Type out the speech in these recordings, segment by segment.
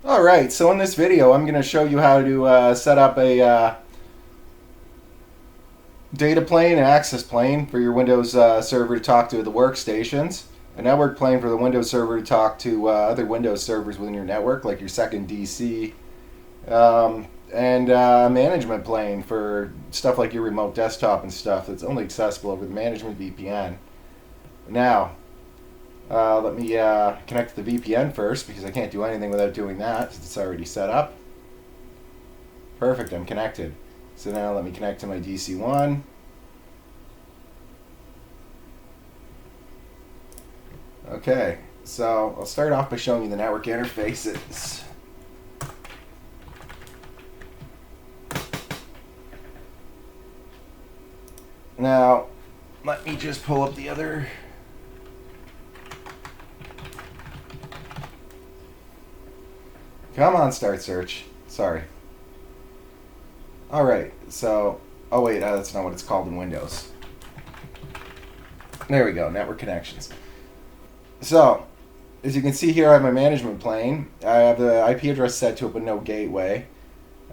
Alright, so in this video I'm going to show you how to set up a data plane and access plane for your Windows server to talk to the workstations, a network plane for the Windows server to talk to other Windows servers within your network, like your second DC, and a management plane for stuff like your remote desktop and stuff that's only accessible over the management VPN. Now, let me connect to the VPN first because I can't do anything without doing that since it's already set up. Perfect, I'm connected. So now let me connect to my DC1. Okay, so I'll start off by showing you the network interfaces. Now, let me just pull up the other. Come on, start search. Sorry. Alright, so, oh wait, that's not what it's called in Windows. There we go, network connections. So, as you can see here, I have my management plane. I have the IP address set to it, but no gateway.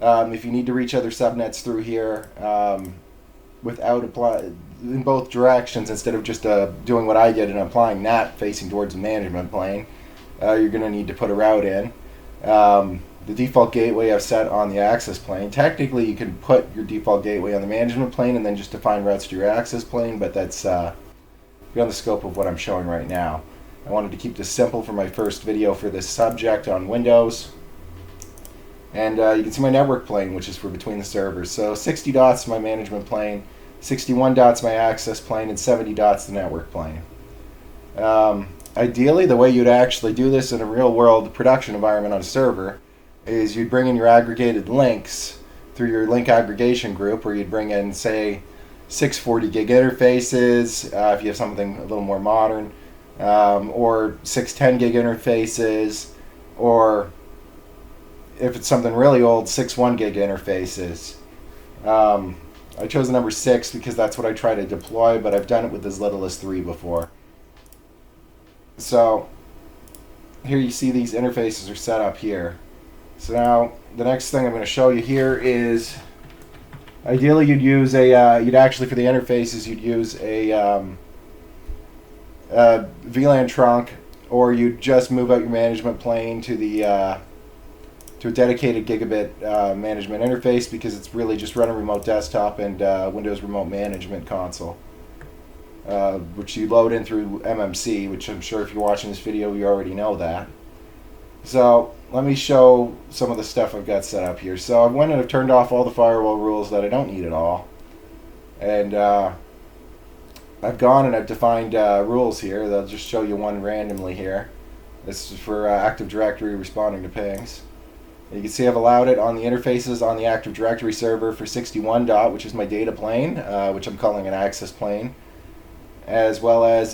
If you need to reach other subnets through here, in both directions, instead of just doing what I did and applying NAT facing towards the management plane, you're going to need to put a route in. The default gateway I've set on the access plane. Technically, you can put your default gateway on the management plane and then just define routes to your access plane, but that's beyond the scope of what I'm showing right now. I wanted to keep this simple for my first video for this subject on Windows. And you can see my network plane, which is for between the servers. So 60 dots my management plane, 61 dots my access plane, and 70 dots the network plane. Ideally, the way you'd actually do this in a real-world production environment on a server is you'd bring in your aggregated links through your link aggregation group, where you'd bring in, say, 640 gig interfaces, if you have something a little more modern, or 610 gig interfaces, or if it's something really old, 61 gig interfaces. I chose the number 6 because that's what I try to deploy, but I've done it with as little as 3 before. So here you see these interfaces are set up here. So now the next thing I'm going to show you here is, ideally you'd use you'd actually, for the interfaces, you'd use a VLAN trunk, or you'd just move out your management plane to to a dedicated gigabit management interface, because it's really just running remote desktop and Windows Remote Management Console, which you load in through MMC, which I'm sure if you're watching this video you already know that. So let me show some of the stuff I've got set up here. So I went and I've turned off all the firewall rules that I don't need at all, and I've gone and I've defined rules here. They'll just show you one randomly here. This is for Active Directory responding to pings. You can see I've allowed it on the interfaces on the Active Directory server for 61 dot, which is my data plane, which I'm calling an access plane, as well as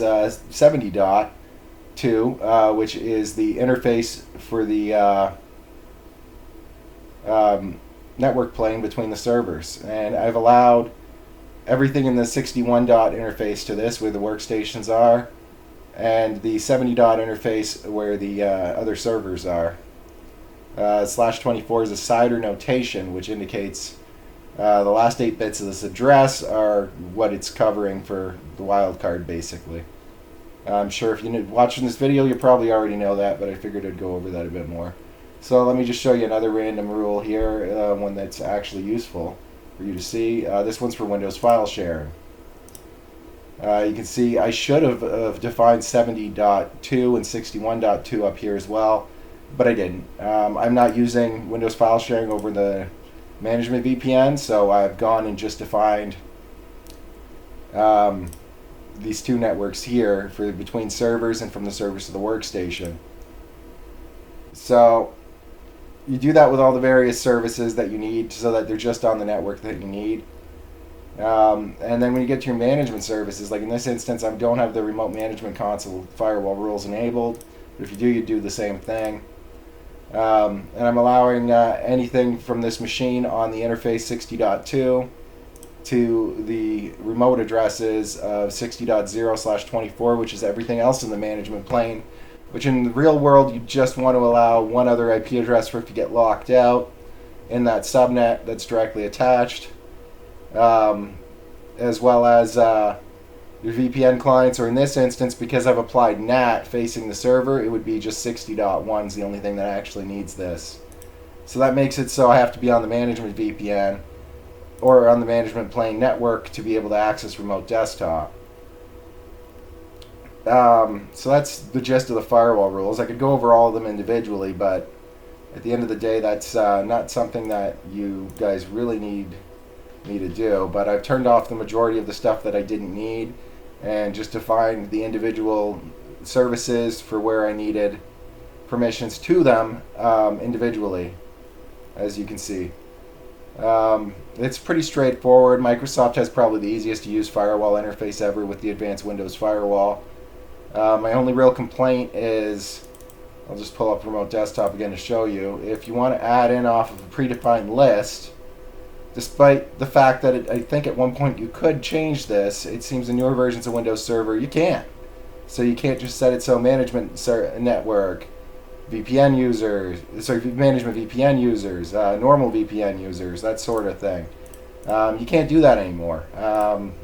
70 dot 2, which is the interface for the network plane between the servers. And I've allowed everything in the 61 dot interface to this, where the workstations are, and the 70 dot interface where the other servers are. /24 is a CIDR notation, which indicates the last 8 bits of this address are what it's covering for the wildcard, basically. I'm sure if you're watching this video, you probably already know that, but I figured I'd go over that a bit more. So let me just show you another random rule here, one that's actually useful for you to see. This one's for Windows file sharing. You can see I should have defined 70.2 and 61.2 up here as well, but I didn't. I'm not using Windows file sharing over the management VPN, so I've gone and just defined these two networks here for between servers and from the servers to the workstation. So you do that with all the various services that you need, so that they're just on the network that you need. And then when you get to your management services, like in this instance, I don't have the remote management console firewall rules enabled, but if you do, you do the same thing. And I'm allowing anything from this machine on the interface 60.2 to the remote addresses of 60.0/24, which is everything else in the management plane which in the real world you just want to allow one other IP address for it to get locked out in that subnet that's directly attached, as well as your VPN clients, or in this instance, because I've applied NAT facing the server, it would be just 60.1 is the only thing that actually needs this. So that makes it so I have to be on the management VPN or on the management plane network to be able to access remote desktop. So that's the gist of the firewall rules. I could go over all of them individually, but at the end of the day, that's not something that you guys really need me to do. But I've turned off the majority of the stuff that I didn't need, and just defined the individual services for where I needed permissions to them individually, as you can see. It's pretty straightforward. Microsoft has probably the easiest to use firewall interface ever with the Advanced Windows Firewall. My only real complaint is, I'll just pull up Remote Desktop again to show you, if you want to add in off of a predefined list, despite the fact that I think at one point you could change this, it seems in newer versions of Windows Server you can't. So you can't just set it so management network, VPN users, management VPN users, normal VPN users, that sort of thing. You can't do that anymore.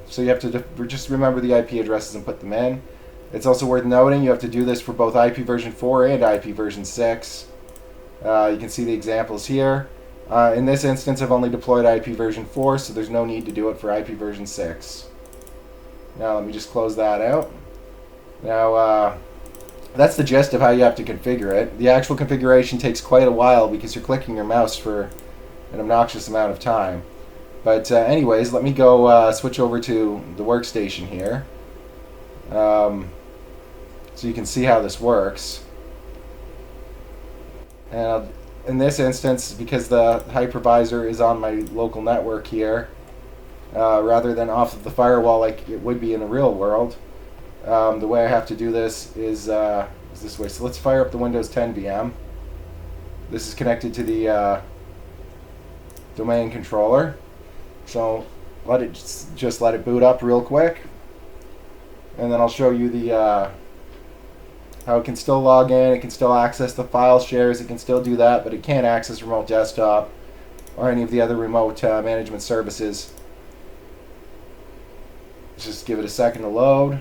So you have to just remember the IP addresses and put them in. It's also worth noting you have to do this for both IP version 4 and IP version 6. You can see the examples here. In this instance, I've only deployed IP version 4, so there's no need to do it for IP version 6. Now let me just close that out. Now that's the gist of how you have to configure it. The actual configuration takes quite a while because you're clicking your mouse for an obnoxious amount of time. But anyways, let me go switch over to the workstation here. So you can see how this works. And in this instance, because the hypervisor is on my local network here, rather than off of the firewall like it would be in the real world, the way I have to do this is this way. So let's fire up the Windows 10 VM. This is connected to the domain controller. So just let it boot up real quick, and then I'll show you the how it can still log in, it can still access the file shares, it can still do that, but it can't access remote desktop or any of the other remote management services. Let's just give it a second to load.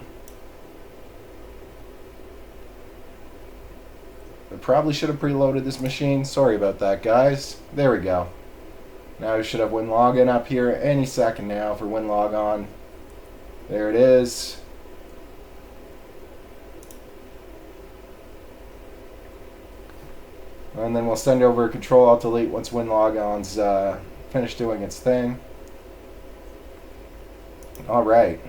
I probably should have preloaded this machine. Sorry about that, guys. There we go. Now we should have WinLogin up here any second now for WinLogon. There it is. And then we'll send over Control-Alt-Delete once WinLogon's finished doing its thing. Alright.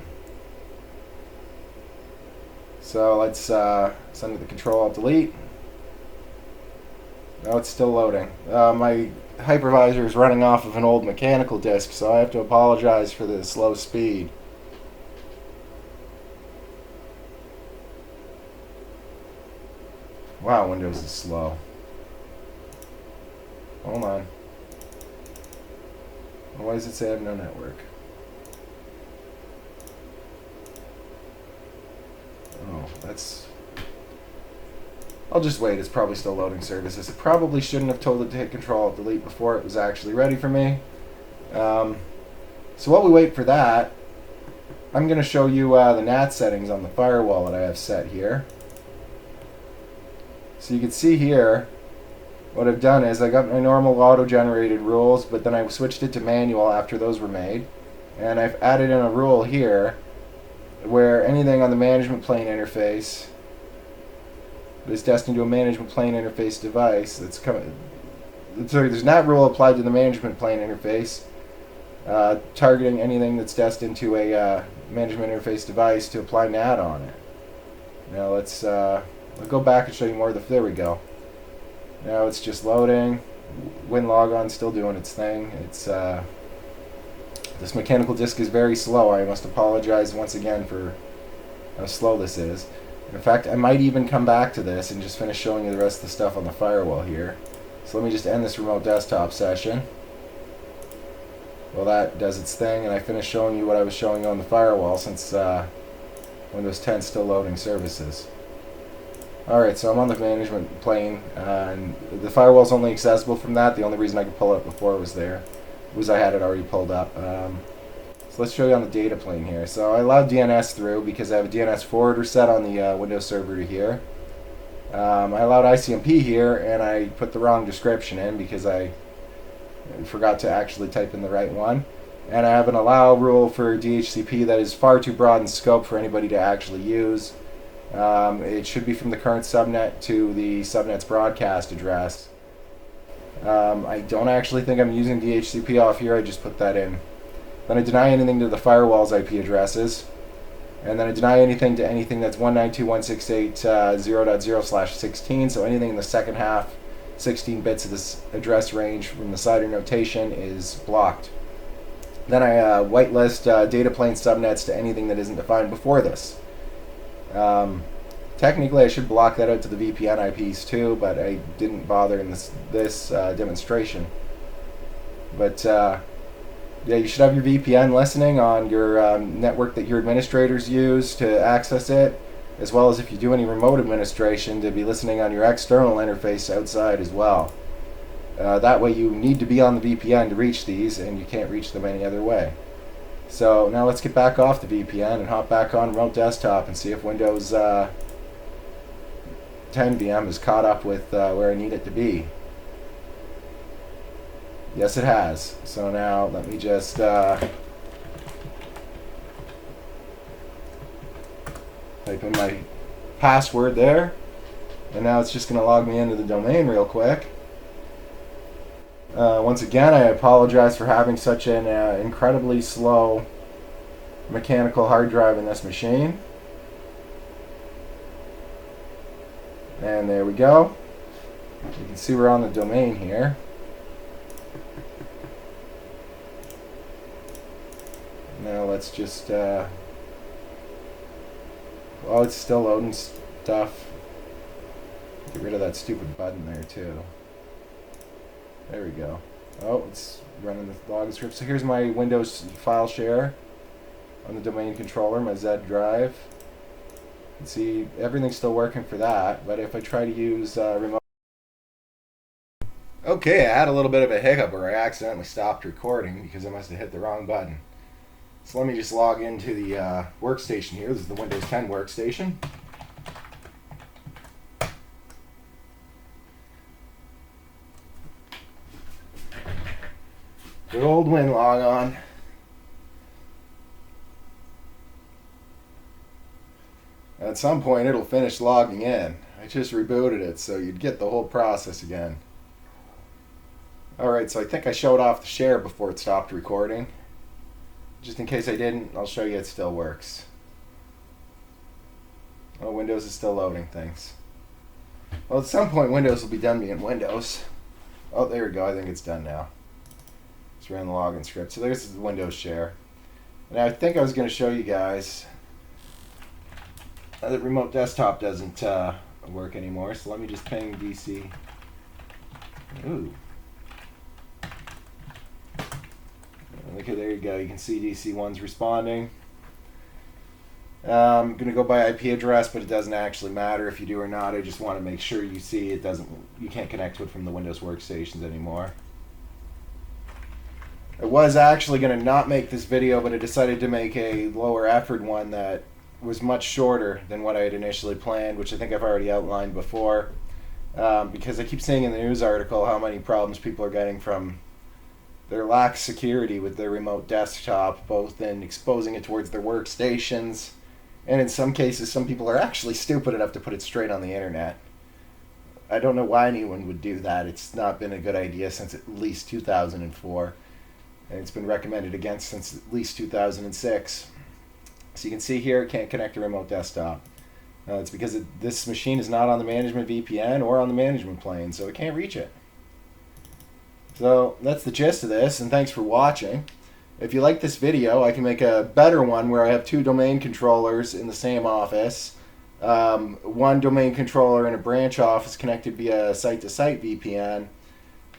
So let's send it the Control-Alt-Delete. Now it's still loading. My hypervisor is running off of an old mechanical disk, so I have to apologize for the slow speed. Wow, Windows is slow. Hold on. Why does it say I have no network? Oh, that's... I'll just wait. It's probably still loading services. It probably shouldn't have told it to hit Control-Alt-Delete before it was actually ready for me. So while we wait for that, I'm going to show you the NAT settings on the firewall that I have set here. So you can see here, what I've done is I got my normal auto-generated rules, but then I switched it to manual after those were made. And I've added in a rule here where anything on the management plane interface that is destined to a management plane interface device that's coming... Sorry, there's not rule applied to the management plane interface, targeting anything that's destined to a management interface device to apply NAT on it. Now let's I'll go back and show you more of the... There we go. Now it's just loading. WinLogon's still doing its thing. It's this mechanical disk is very slow. I must apologize once again for how slow this is. In fact, I might even come back to this and just finish showing you the rest of the stuff on the firewall here. So let me just end this remote desktop session. Well, that does its thing, and I finish showing you what I was showing you on the firewall, since Windows 10 is still loading services. Alright, so I'm on the management plane, and the firewall's only accessible from that. The only reason I could pull it up before it was there was I had it already pulled up. So let's show you on the data plane here. So I allowed DNS through because I have a DNS forwarder set on the Windows server to here. I allowed ICMP here, and I put the wrong description in because I forgot to actually type in the right one. And I have an allow rule for DHCP that is far too broad in scope for anybody to actually use. It should be from the current subnet to the subnet's broadcast address. I don't actually think I'm using DHCP off here, I just put that in. Then I deny anything to the firewall's IP addresses. And then I deny anything to anything that's 192.168.0.0/16, so anything in the second half, 16 bits of this address range from the CIDR notation is blocked. Then I whitelist data plane subnets to anything that isn't defined before this. Technically, I should block that out to the VPN IPs too, but I didn't bother in this demonstration. But yeah, you should have your VPN listening on your network that your administrators use to access it, as well as if you do any remote administration, to be listening on your external interface outside as well. That way you need to be on the VPN to reach these, and you can't reach them any other way. So now let's get back off the VPN and hop back on remote desktop and see if Windows 10 VM is caught up with where I need it to be. Yes, it has. So now let me just type in my password there, and now it's just going to log me into the domain real quick. Once again, I apologize for having such an incredibly slow mechanical hard drive in this machine. And there we go. You can see we're on the domain here. Now let's just oh, it's still loading stuff. Get rid of that stupid button there too. There we go. Oh, it's running the log script. So here's my Windows file share on the domain controller, my Z drive. You can see everything's still working for that, but if I try to use remote... Okay, I had a little bit of a hiccup where I accidentally stopped recording because I must have hit the wrong button. So let me just log into the workstation here. This is the Windows 10 workstation. Good old WinLog on. At some point it'll finish logging in. I just rebooted it so you'd get the whole process again. Alright, so I think I showed off the share before it stopped recording. Just in case I didn't, I'll show you it still works. Oh, Windows is still loading things. Well, at some point Windows will be done being Windows. Oh, there we go. I think it's done now. Just ran the login script. So there's the Windows share. And I think I was going to show you guys that remote desktop doesn't work anymore. So let me just ping DC. Ooh. Okay, there you go. You can see DC1's responding. I'm going to go by IP address, but it doesn't actually matter if you do or not. I just want to make sure you see it doesn't. You can't connect to it from the Windows workstations anymore. I was actually going to not make this video, but I decided to make a lower effort one that was much shorter than what I had initially planned, which I think I've already outlined before. Because I keep seeing in the news article how many problems people are getting from their lax security with their remote desktop, both in exposing it towards their workstations, and in some cases some people are actually stupid enough to put it straight on the internet. I don't know why anyone would do that. It's not been a good idea since at least 2004, and it's been recommended against since at least 2006. So you can see here it can't connect to remote desktop. It's because this machine is not on the management VPN or on the management plane, so it can't reach it. So that's the gist of this, and thanks for watching. If you like this video, I can make a better one where I have two domain controllers in the same office. One domain controller in a branch office connected via site-to-site VPN,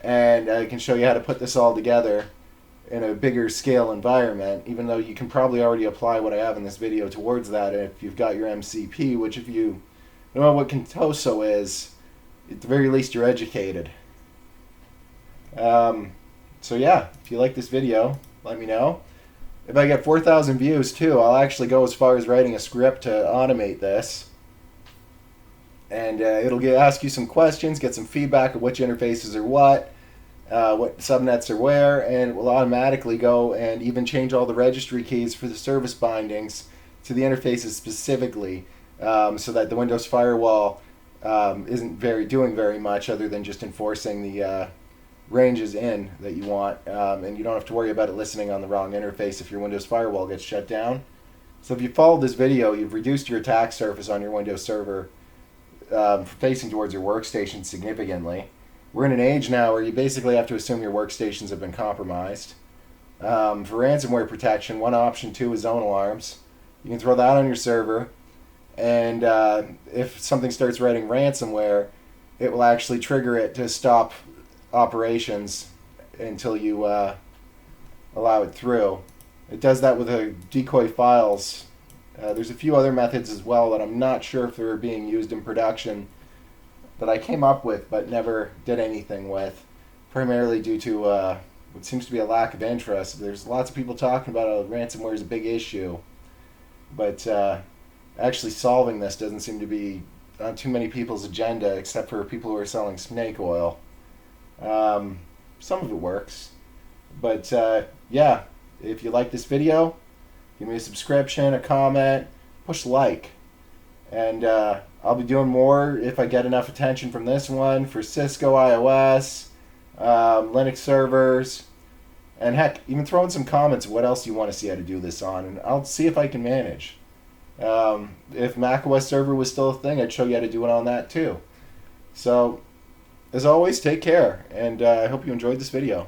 and I can show you how to put this all together in a bigger scale environment, even though you can probably already apply what I have in this video towards that if you've got your MCP, which if you know what Contoso is, at the very least you're educated. So yeah, if you like this video, let me know. If I get 4,000 views too, I'll actually go as far as writing a script to automate this. And it'll ask you some questions, get some feedback of which interfaces are what subnets are where, and it will automatically go and even change all the registry keys for the service bindings to the interfaces specifically, so that the Windows firewall isn't doing very much other than just enforcing the ranges in that you want, and you don't have to worry about it listening on the wrong interface if your Windows firewall gets shut down. So if you followed this video, you've reduced your attack surface on your Windows server facing towards your workstation significantly. We're in an age now where you basically have to assume your workstations have been compromised. For ransomware protection, one option too is zone alarms. You can throw that on your server, and if something starts writing ransomware, it will actually trigger it to stop operations until you allow it through. It does that with decoy files. There's a few other methods as well that I'm not sure if they're being used in production that I came up with but never did anything with, primarily due to what seems to be a lack of interest. There's lots of people talking about how ransomware is a big issue, but actually solving this doesn't seem to be on too many people's agenda, except for people who are selling snake oil. Some of it works, but yeah, if you like this video, give me a subscription, a comment, push like, and I'll be doing more if I get enough attention from this one for Cisco, iOS, Linux servers, and heck, even throw in some comments of what else you want to see how to do this on, and I'll see if I can manage. If macOS server was still a thing, I'd show you how to do it on that too. So, as always, take care, and I hope you enjoyed this video.